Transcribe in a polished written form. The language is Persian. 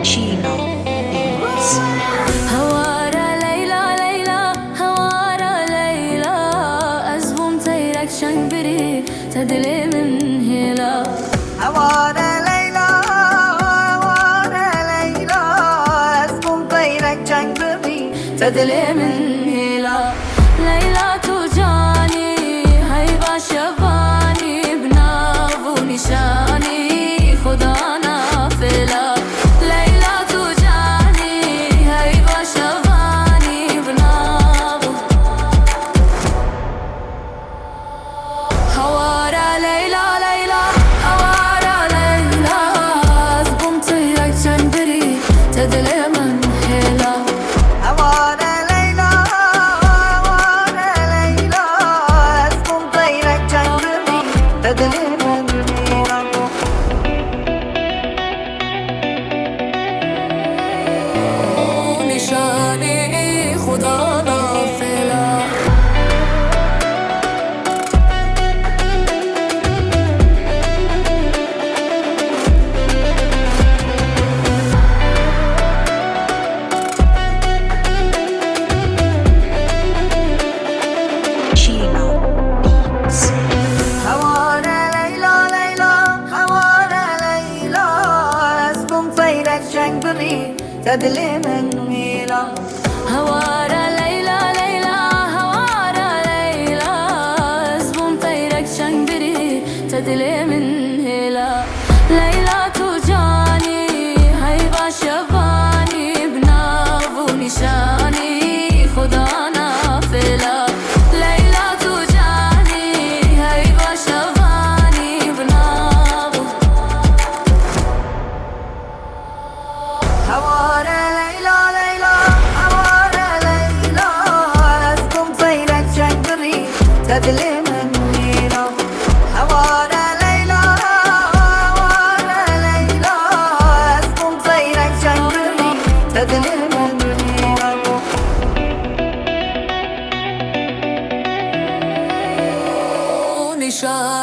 Sheena Beats. هوارا ليلى ليلى هوارا ليلى أزبون تيرك شنبري تدلي من هلا هوارا ليلى هوارا ليلى أزبون طيرك جنبي تدلي من هلا ليلى تجاني هيبا شباني بنافو نشاني خدانا فلا ليلى تجاني هيبا شباني بنافو هوارا ليلى ليلى هوارا ليلى زبون طيرك جنبري تدلي من هلا هوارا ليلى هوارا ليلى أزبون طيرك جنبي تدلي من ميرا نشاني خدانا فلا Sheena Beats. هوارا ليلى ليلى هوارا ليلى أزبون طيرك جنبي تدلي من ميرا هوارا ليلى ليلى هوارا ليلى زبون طيرك شنبري تدلي من هلا ليلى تجاني هيبا شباني بنافو نشاني خدانا فلا ليلى تجاني هيبا شباني بنافو هوارا ليلى ليلى هوارا ليلى أزبون طيرك جنبي تدلي من ميرا هوارا ليلى هوارا ليلى أزبون طيرك جنبي تدلي من ميرا نشاني